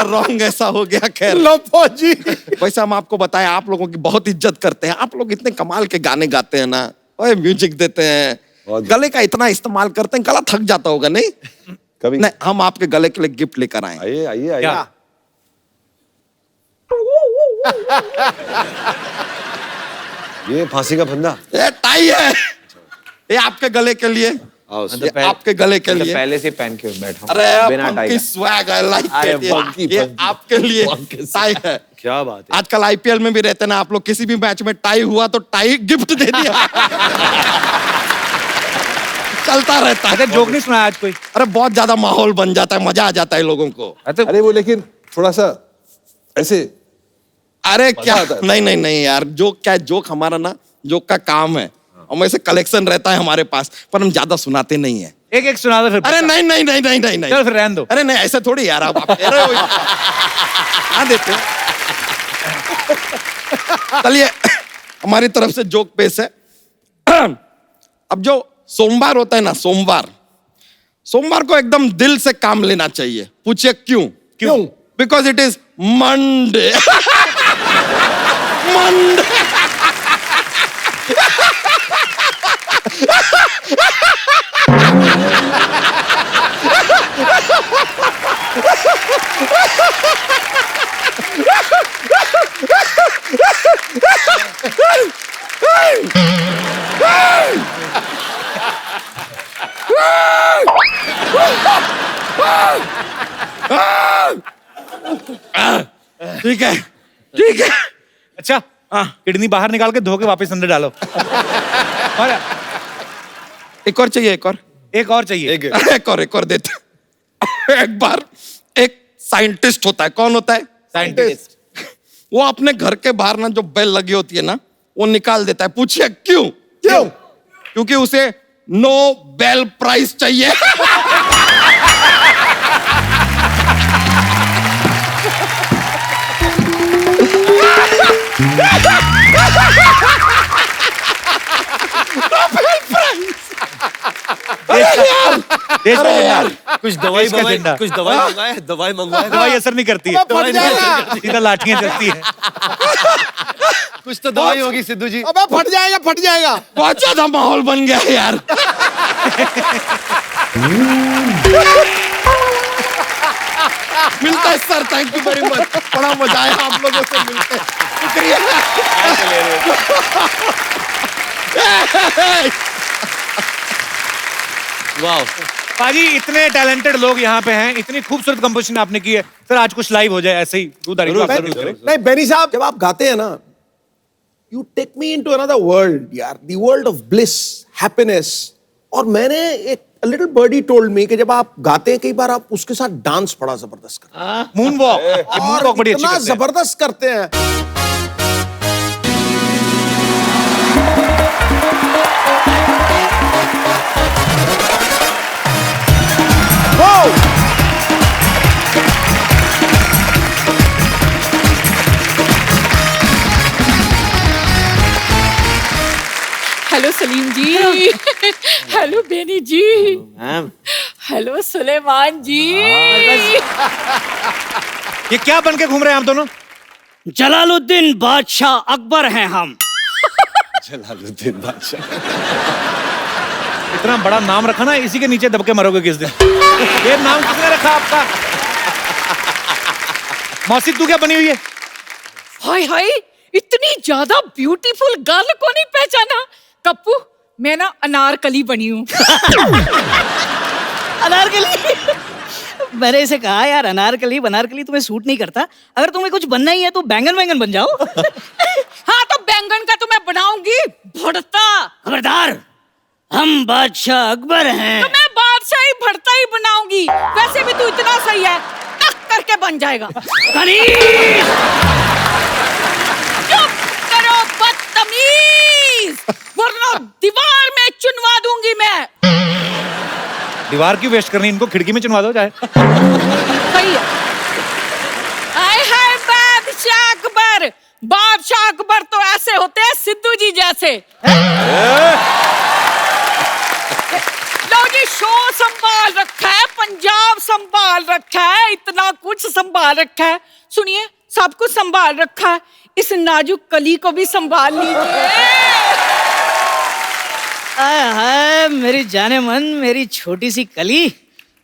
रॉन्ग ऐसा हो गया। खैर लो फौजी। वैसे हम आपको बताएं, आप लोगों की बहुत इज्जत करते हैं। आप लोग इतने कमाल के गाने गाते हैं ना, ओए म्यूजिक देते हैं, गले का इतना इस्तेमाल करते हैं, गला थक जाता होगा नहीं? कभी नहीं, हम आपके गले के लिए गिफ्ट लेकर आए हैं। आइए आइए आइए। क्या? ये फांसी का फंदा। ये टाई है, ये आपके गले के लिए, आओ ये आपके गले के मैं तो लिए। पहले से पहन के बैठा हूँ, अरे बिना टाई फंकी का। स्वैग, आई लाइक अरे इट। funky, ये funky। आपके लिए टाई है। क्या बात है। आजकल आईपीएल में भी रहते ना आप लोग, किसी भी मैच में टाई हुआ तो टाई गिफ्ट दे दिया। चलता रहता है। अरे जोक नहीं सुनाया आज कोई? अरे बहुत ज्यादा माहौल बन जाता है, मजा आ जाता है लोगों को। अरे वो लेकिन थोड़ा सा ऐसे। अरे क्या, आता है। नहीं नहीं नहीं यार, जोक क्या है, जोक हमारा ना, जोक का काम है, हम ऐसे कलेक्शन रहता है हमारे पास, पर हम ज्यादा सुनाते नहीं है। एक एक सुना दो फिर। अरे नहीं नहीं नहीं नहीं नहीं नहीं। चल फिर रहने दो। अरे नहीं, ऐसे थोड़ी यार, आप दे रहे हो। हाँ देते हो। चलिए, हमारी तरफ से जोक पेश है। अब जो सोमवार होता है ना, सोमवार को एकदम दिल से काम लेना चाहिए। पूछिए क्यों? क्यों? Because it is Monday. Monday. ठीक है, ठीक है। अच्छा किडनी बाहर निकाल के धो के वापस अंदर डालो। और एक और चाहिए, एक और चाहिए। एक और देते। एक बार एक साइंटिस्ट होता है, कौन होता है? साइंटिस्ट। वो अपने घर के बाहर ना जो बेल लगी होती है ना, वो निकाल देता है। पूछिए क्यों? क्योंकि उसे नोबेल प्राइज चाहिए। देश का झंडा। कुछ दवाई देश का मंगवाए, झंडा। कुछ दवाई मंगवाए, दवाई मंगवाए। दवाई असर नहीं करती है, फट जाएगा। सीधा लाठियां चलती है। कुछ तो दवाई होगी सिद्धू जी। अबे फट जाएगा, फट जाएगा। बहुत ज्यादा माहौल बन गया है यार। मिलता है sir, thank you very much. बड़ा मजा आया आप लोगों से मिलते। शुक्रिया। वाह। पाजी इतने टैलेंटेड लोग यहाँ पे हैं, इतनी खूबसूरत कंपोजिशन आपने की है। सर आज कुछ लाइव हो जाए ऐसे ही दूधारी को आप जरूर करें। नहीं बेनी साहब, जब आप गाते हैं ना, you take me into another world यार, the world of bliss, happiness. और मैंने एक लिटिल बर्डी टोल्ड मी कि जब आप गाते हैं कई बार आप उसके साथ डांस बड़ा जबरदस्त करते हैं। मून वॉक बड़ी अच्छी इतना करते हैं। जबरदस्त करते हैं। हेलो सलीम जी। हेलो बेनी जी। मैम हेलो सुलेमान जी। ये क्या बन के घूम रहे हैं आप दोनों? जलालुद्दीन बादशाह अकबर हैं हम। जलालुद्दीन बादशाह। इतना बड़ा नाम रखा ना, इसी के नीचे दबके मरोगे किस दिन। ये नाम किसने रखा आपका? मौसी तू क्या बनी हुई है? हाय हाय, इतनी ज्यादा ब्यूटीफुल गर्ल को नहीं पहचाना? कप्पू, मैं ना अनारकली बनी हूँ। अनारकली? मैंने इसे कहा यार अनारकली बनारकली तुम्हें सूट नहीं करता। अगर तुम्हें कुछ बनना ही है तो बैंगन वैंगन बन जाओ। हाँ तो बैंगन का तो मैं बनाऊंगी भरता। खबरदार, हम बादशाह अकबर हैं। तो मैं बादशाही भरता ही बनाऊंगी। वैसे भी तू इतना सही है, टक करके बन जाएगा। चुप करो बदतमीज, वरना दीवार में चुनवा दूंगी मैं। दीवार क्यों वेस्ट करनी, इनको खिड़की में चुनवा दो चाहे। सही है। हाय हाय बादशाह अकबर। बादशाह अकबर तो ऐसे होते हैं सिद्धू जी जैसे। लो जी, शो संभाल रखा है, पंजाब संभाल रखा है, इतना कुछ संभाल रखा है। सुनिए, सब कुछ संभाल रखा है, इस नाजुक कली को भी संभाल लीजिए। आय हाय मेरी जाने मन, मेरी छोटी सी कली,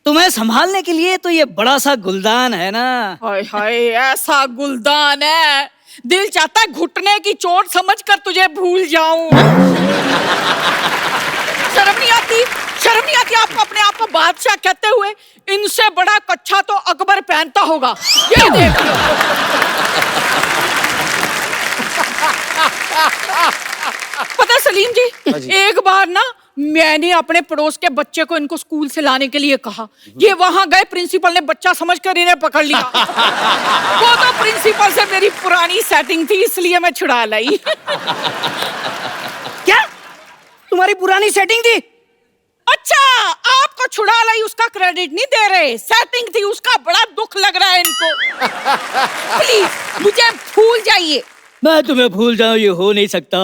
तुम्हें संभालने के लिए तो ये बड़ा सा गुलदान है ना। हाय हाय, ऐसा गुलदान है, दिल चाहता है घुटने की चोट समझकर तुझे भूल जाऊं। शर्म नहीं आती? शर्म नहीं आती आपको अपने आप को बादशाह कहते हुए? इनसे बड़ा कच्छा तो अकबर पहनता होगा। ये देख लो। पता सलीम जी, एक बार ना मैंने अपने पड़ोस के बच्चे को इनको स्कूल से लाने के लिए कहा। ये वहां गए, प्रिंसिपल ने बच्चा समझकर इन्हें पकड़ लिया। वो तो प्रिंसिपल से मेरी पुरानी सेटिंग थी, इसलिए मैं छुड़ा लाई। क्या तुम्हारी पुरानी सेटिंग थी? अच्छा, आपको छुड़ा लाई उसका क्रेडिट नहीं दे रहे, सेटिंग थी उसका बड़ा दुख लग रहा है इनको। प्लीज मुझे भूल जाइए। मैं तुम्हें भूल जाऊं ये हो नहीं सकता,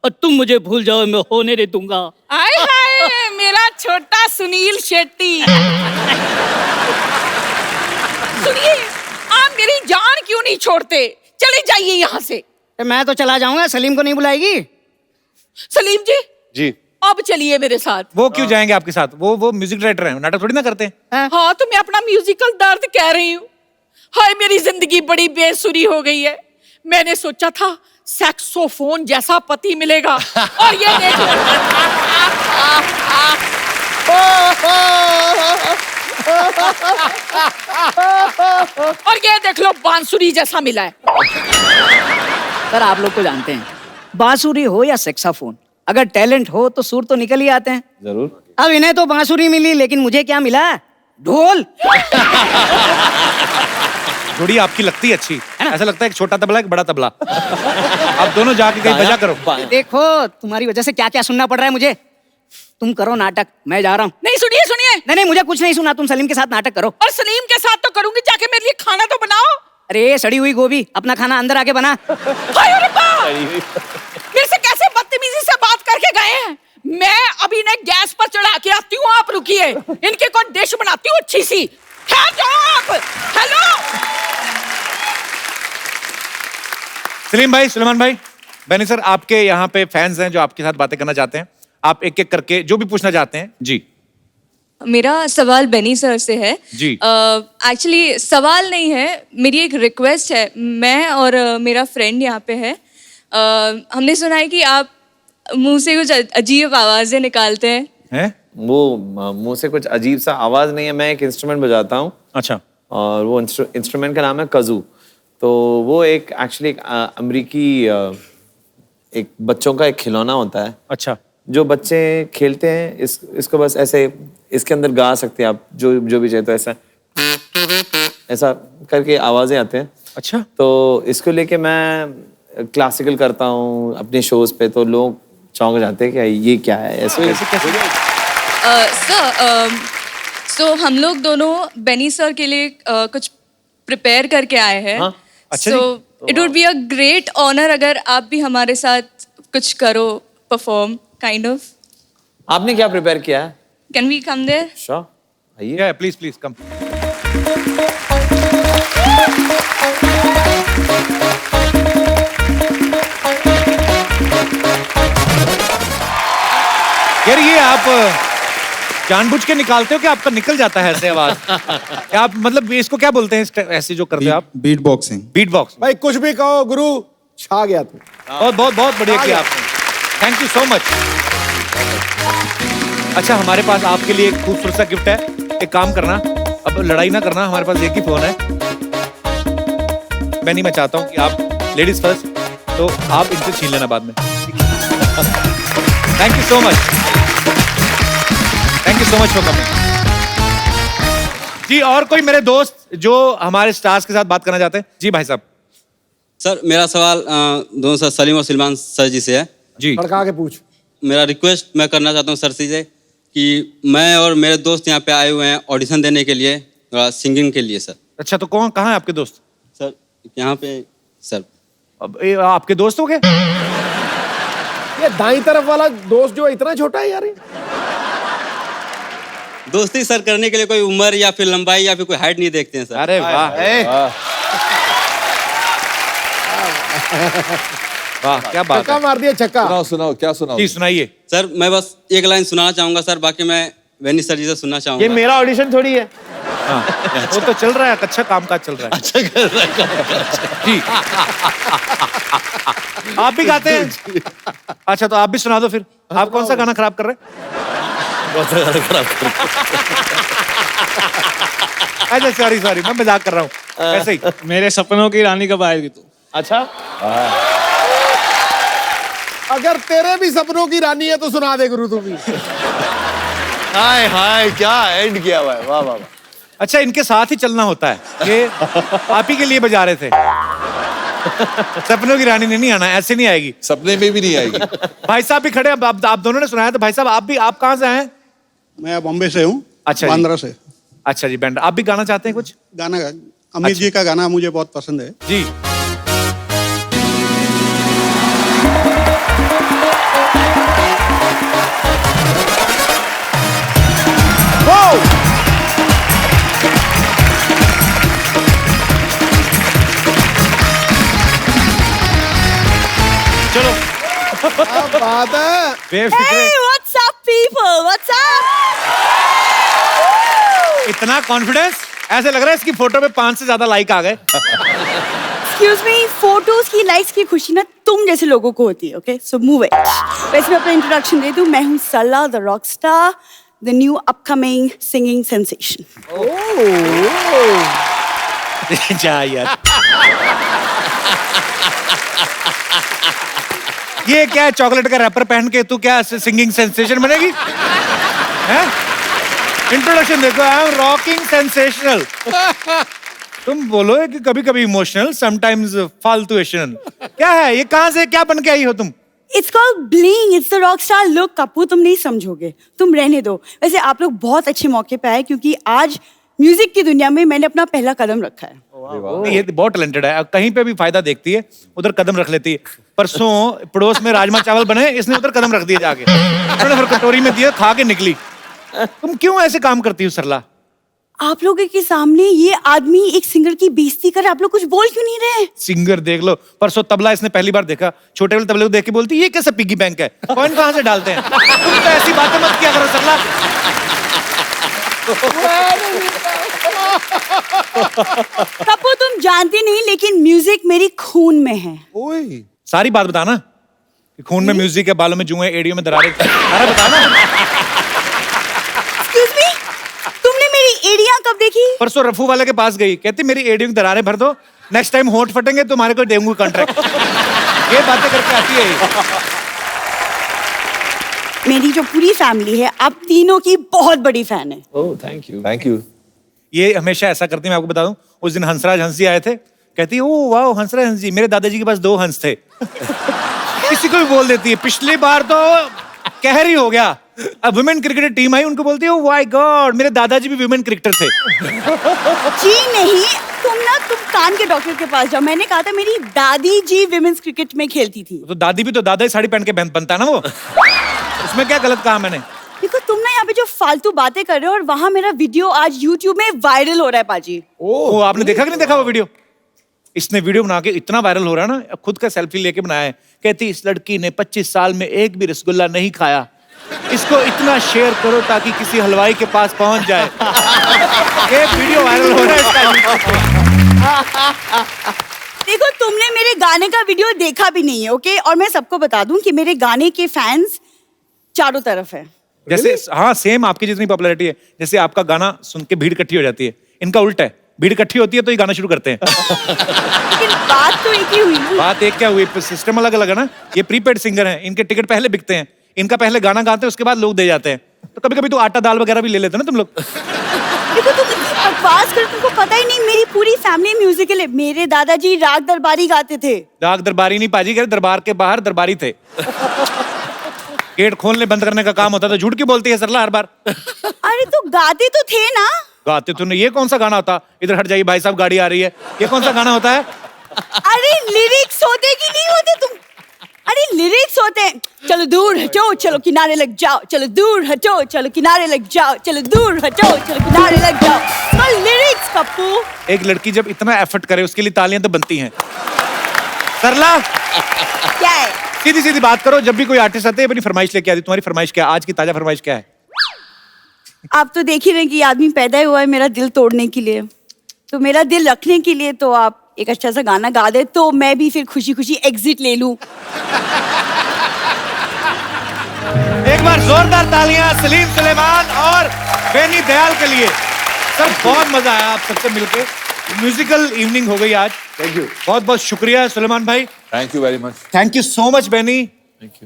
और तुम मुझे भूल जाओ मैं होने नहीं दूंगा। आय हाय मेरा छोटा सुनील शेट्टी। सुनिए, आप मेरी जान क्यों नहीं छोड़ते? चले जाइए यहाँ से। मैं तो चला जाऊंगा, सलीम को नहीं बुलाएगी? सलीम जी, जी अब चलिए मेरे साथ। वो क्यों जाएंगे आपके साथ? वो म्यूजिक डायरेक्टर हैं, नाटक थोड़ी ना करते हैं। हाँ तो मैं अपना म्यूजिकल दर्द कह रही हूँ। हाय मेरी जिंदगी बड़ी बेसुरी हो गई है। मैंने सोचा था सैक्सोफोन जैसा पति मिलेगा, और ये देख लो। और ये देख लो बांसुरी जैसा मिला है। सर आप लोग तो जानते हैं, बांसुरी हो या सेक्साफोन, अगर टैलेंट हो तो सुर तो निकल ही आते हैं। जरूर। अब इन्हें तो बांसुरी मिली, लेकिन मुझे क्या मिला? ढोल। जोड़ी आपकी लगती है अच्छी, ऐसा लगता है एक छोटा तबला एक बड़ा तबला। आप दोनों जाके कहीं बजा करो। देखो तुम्हारी वजह से क्या क्या सुनना पड़ रहा है मुझे। तुम करो नाटक, मैं जा रहा हूँ। नहीं सुनिए सुनिए। नहीं मुझे कुछ नहीं सुना, तुम सलीम के साथ नाटक करो। और सलीम के साथ तो करूंगी, जाके मेरे लिए खाना तो बनाओ। अरे सड़ी हुई गोभी, अपना खाना अंदर आके बना। हाय रब्बा! मेरे से कैसे बदतमीजी से बात करके गए हैं। मैं अभी इन्हें गैस पर चढ़ा के आती हूँ, आप रुकिए। इनके कोई डिश बनाती हूँ अच्छी सी। हेलो सलीम भाई, सुलेमान भाई, बेनी सर, आपके यहाँ पे फैंस हैं जो आपके साथ बातें करना चाहते हैं। आप एक एक करके जो भी पूछना चाहते हैं जी। मेरा सवाल बेनी सर से है जी। एक्चुअली सवाल नहीं है, मेरी एक रिक्वेस्ट है। मैं और मेरा फ्रेंड यहाँ पे है, हमने सुना है कि आप मुंह से कुछ अजीब आवाजें निकालते हैं। वो मुंह से कुछ अजीब सा आवाज नहीं है, मैं एक इंस्ट्रूमेंट बजाता हूँ। अच्छा। और वो इंस्ट्रूमेंट का नाम है कज़ू। तो वो एक एक्चुअली एक अमेरिकी एक बच्चों का एक खिलौना होता है। अच्छा। जो बच्चे खेलते हैं इसको बस ऐसे इसके अंदर गा सकते हैं आप जो भी चाहिए, तो ऐसा करके आवाजें आते हैं। अच्छा। तो इसको लेके मैं क्लासिकल करता हूँ अपने शोज पे, तो लोग चौंक जाते हैं कि ये क्या है, ऐसे कैसे। सो हम लोग दोनों बेनी सर के लिए कुछ प्रिपेयर करके आए हैं। अच्छा so it would be a great honour अगर आप भी हमारे साथ कुछ करो, परफॉर्म काइंड ऑफ। आपने क्या प्रिपेयर किया है? Can we come there? Sure, आइए। Please please come. यार ये आप जानबूझ के निकालते हो कि आपका निकल जाता है ऐसे आवाज? क्या आप मतलब इसको क्या बोलते हैं ऐसे जो करते हो आप? Beat boxing. Beat box. भाई कुछ भी कहो गुरु, छा गया तू। बहुत बहुत बहुत बढ़िया किया आपने, थैंक यू सो मच। अच्छा, हमारे पास आपके लिए एक खूबसूरत सा गिफ्ट है। एक काम करना, अब लड़ाई ना करना, हमारे पास एक ही फोन है। मैं चाहता हूँ कि आप लेडीज फर्स्ट, तो आप इनसे छीन लेना बाद में। Thank you so much, thank you so much for coming ji. और कोई मेरे दोस्त जो हमारे स्टार्स के साथ बात करना चाहते हैं? जी भाई साहब। सर मेरा सवाल दोनों सर सलीम और सलमान सर जी से है जी। खड़का के पूछ। मेरा रिक्वेस्ट मैं करना चाहता हूँ सर से कि मैं और मेरे दोस्त यहाँ पे आए हुए हैं ऑडिशन देने के लिए, सिंगिंग के लिए सर। अच्छा, तो कहाँ है आपके दोस्त? सर यहाँ पे सर। अब आपके दोस्त हो गए? ये दाईं तरफ वाला दोस्त जो इतना छोटा है यार। दोस्ती सर करने के लिए कोई उम्र या फिर लंबाई या फिर कोई हाइट नहीं देखते हैं सर। अरे वाह वाह, क्या बात छक्का है। मार दिया, छक्का। सुनाओ सुनाओ, क्या सुनाओ? जी सुनाइए। सर मैं बस एक लाइन सुनाना चाहूंगा सर, बाकी मैं वेनी सर जी से सुनना चाहूंगा। ये मेरा ऑडिशन थोड़ी है। हाँ, वो तो चल रहा है, अच्छा काम काज चल रहा है। अच्छा कर रहा है। जी। आप भी गाते हैं? अच्छा, तो आप भी सुना दो फिर। आप कौन सा गाना खराब कर रहे हैं? अच्छा सॉरी, मैं मजाक कर रहा हूँ ऐसे ही। मेरे सपनों की रानी कब आएगी तू? अच्छा, अगर तेरे भी सपनों की रानी है तो सुना दे गुरु तू भी। हाय हाय, क्या एंड किया हुआ है, वाह वाह। अच्छा, इनके साथ ही चलना होता है। ये आप ही के लिए बजा रहे थे। सपनों की रानी ने नहीं आना, ऐसे नहीं आएगी, सपने में भी नहीं आएगी। भाई साहब भी खड़े, अब आप दोनों ने सुनाया, तो भाई साहब आप कहाँ से आए? मैं बॉम्बे से हूँ। अच्छा, बांद्रा से। अच्छा जी, बैंड। आप भी गाना चाहते हैं कुछ गाना? अमित जी का गाना मुझे बहुत पसंद है जी। चलो, क्या बात है। Befikre. What's up, people? What's up? इतना कॉन्फिडेंस, ऐसे लग रहा है इसकी फोटो पे 5 से ज्यादा लाइक आ गए। Excuse me, फोटोज की लाइक्स की खुशी ना तुम जैसे लोगों को होती है, ओके? So move it. वैसे मैं अपना इंट्रोडक्शन दे दूं, मैं हूँ सला the rock star. the new upcoming singing sensation. जा यार। ये क्या है, चॉकलेट का रैपर पहन के तू क्या सिंगिंग सेंसेशन बनेगी? हैं? इंट्रोडक्शन देखो, आई एम रॉकिंग सेंसेशनल। तुम बोलो कि कभी कभी इमोशनल, समटाइम्स फालतूएशनल। क्या है ये, कहाँ से क्या बन के आई हो तुम? It's called bling. It's the rock star look. Kappu तुम नहीं समझोगे, तुम रहने दो। वैसे आप लोग बहुत अच्छे मौके पे आए क्योंकि आज म्यूजिक की दुनिया में मैंने अपना पहला कदम रखा है। ये बहुत टैलेंटेड है, कहीं पे भी फायदा देखती है उधर कदम रख लेती है। परसों पड़ोस में राजमा चावल बने, इसने उधर कदम रख दिए जाके, उन्होंने फिर कटोरी में दिया, खा के निकली। तुम क्यों ऐसे काम करती हो सरला? आप लोगों के सामने ये आदमी एक सिंगर की बेइज्जती करे, आप लोग कुछ बोल क्यों नहीं रहे? सिंगर देख लो, परसों तबला इसने पहली बार देखा, छोटे वाले तबले को देख के बोलती ये कैसा पिग्गी बैंक है, कॉइन कहाँ से डालते हैं? तुम तो ऐसी बातें मत किया करो सरला। कप्पू तुम जानती नहीं, लेकिन म्यूजिक मेरी खून में है। सारी बात बताना कि खून में म्यूजिक है, बालों में जुएं, एड़ियों में दरारें, सारा बताना। Excuse me? तुमने मेरी एड़ियां कब देखी? परसों रफू वाले के पास गई, कहती मेरी एड़ियों की दरारें भर दो, नेक्स्ट टाइम होंठ फटेंगे तुम्हारे को देंगे कॉन्ट्रैक्ट। ये बातें करके आती है। मेरी जो पूरी फैमिली है, आप तीनों की बहुत बड़ी फैन है। Oh thank you. Thank you. ये हमेशा ऐसा करती है, मैं आपको बता दूं, उस दिन हंसराज हंसी आए थे, कहती है ओ वाह हंसराज हंसी, मेरे दादाजी के पास 2 हंस थे। किसी को भी बोल देती है। पिछली बार तो कहर ही हो गया, अब वुमेन क्रिकेट टीम आई, उनको बोलती है ओ माय गॉड मेरे दादाजी भी वुमेन क्रिकेटर थे। जी नहीं, तुम कान के डॉक्टर के पास जाओ। मैंने कहा था मेरी दादी जी विमेंस क्रिकेट में खेलती थी। तो दादी भी तो दादा ही साड़ी पहन के बनता है ना, वो उसमें क्या गलत कहा मैंने? देखो तुम ना यहाँ पे जो फालतू बातें कर रहे हो, और वहां मेरा वीडियो आज YouTube में वायरल हो रहा है पाजी। ओ आपने देखा कि नहीं देखा वो वीडियो? इसने वीडियो बना के इतना वायरल हो रहा है ना, खुद का सेल्फी लेके बनाया है, कहती इस लड़की ने 25 साल में एक भी रसगुल्ला नहीं खाया, इसको इतना शेयर करो ताकि किसी हलवाई के पास पहुंच जाए। एक वीडियो वायरल हो रहा है इसका। देखो तुमने मेरे गाने का वीडियो देखा भी नहीं है, ओके? और मैं सबको बता दूं कि मेरे गाने के फैंस चारों तरफ है। जैसे हाँ सेम आपकी जितनी पॉपुलैरिटी है, जैसे आपका गाना सुन के भीड़ इकट्ठी हो जाती है, इनका उल्टा है, भीड़ इकट्ठी होती है तो ये गाना शुरू करते हैं। लेकिन बात तो एक ही हुई ना। बात एक क्या हुई, सिस्टम अलग अलग है ना। ये प्रीपेड सिंगर हैं, इनके टिकट पहले बिकते हैं, इनका पहले गाना गाते हैं, उसके बाद लोग दे जाते हैं। तो कभी कभी तो आटा दाल वगैरह भी ले लेते हैं ना तुम लोग। देखो तुम इतनी बकवास कर, तुमको पता ही नहीं मेरी पूरी फैमिली म्यूजिकल है। मेरे दादाजी राग दरबारी गाते थे। राग दरबारी नहीं पाजी, कह दरबार के बाहर दरबारी थे। गेट खोलने बंद करने का काम होता था। झूठ क्यों बोलती है सरला हर बार? अरे तो गाते तो थे ना। गाते तो नहीं। ये कौन सा गाना होता? इधर हट जाइए भाई साहब, गाड़ी आ रही है। ये कौन सा गाना होता है? अरे लिरिक्स होते कि नहीं होते तुम? अरे लिरिक्स होते हैं, चलो दूर हटो चलो किनारे लग जाओ, चलो दूर हटो चलो किनारे लग जाओ, चलो दूर हटो चलो किनारे लग जाओ। तो लिरिक्स कप्पू। एक लड़की जब इतना एफर्ट करे उसके लिए तालियां तो बनती हैं। सरला क्या है? सीधी सीधी बात करो, जब भी कोई आर्टिस्ट आते हैं अपनी फरमाइश लेके आती। तुम्हारी फरमाइश क्या है? आज की ताजा फरमाइश क्या है? आप तो देख ही रहे कि ये आदमी पैदा हुआ है मेरा दिल तोड़ने के लिए, तो मेरा दिल रखने के लिए तो आप एक अच्छा सा गाना गा दे तो मैं भी फिर खुशी खुशी एग्जिट ले लूं। एक बार जोरदार तालियां सलीम सुलेमान और बेनी दयाल के लिए। सर बहुत मजा आया आप सबसे मिलके, म्यूजिकल इवनिंग हो गई आज। Thank you. बहुत बहुत शुक्रिया सुलेमान भाई। Thank you very much. Thank you so much Benny,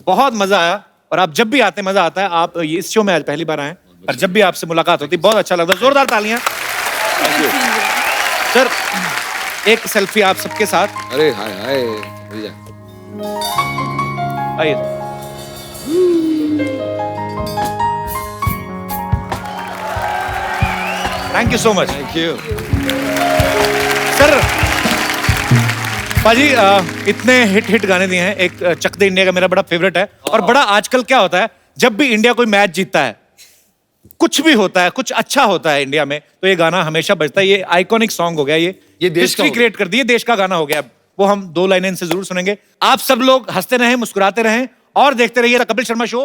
बहुत मजा आया। और आप जब भी आते मजा आता है। आप ये इस शो में आज पहली बार आए और जब भी आपसे मुलाकात होती बहुत अच्छा लगता है। जोरदार तालियां। सर एक सेल्फी आप सबके साथ। अरे हाय हाय भैया, आइए। Thank you so much. Thank you sir. पाजी इतने हिट गाने दिए हैं। एक चक दे इंडिया का मेरा बड़ा फेवरेट है। और बड़ा आजकल क्या होता है, जब भी इंडिया कोई मैच जीतता है, कुछ भी होता है, कुछ अच्छा होता है इंडिया में, तो ये गाना हमेशा बजता है। ये आइकॉनिक सॉन्ग हो गया, ये देश हिस्ट्री का क्रिएट कर दी है, देश का गाना हो गया। वो हम 2 लाइनें इनसे जरूर सुनेंगे। आप सब लोग हंसते रहें, मुस्कुराते रहें और देखते रहिए द कपिल शर्मा शो।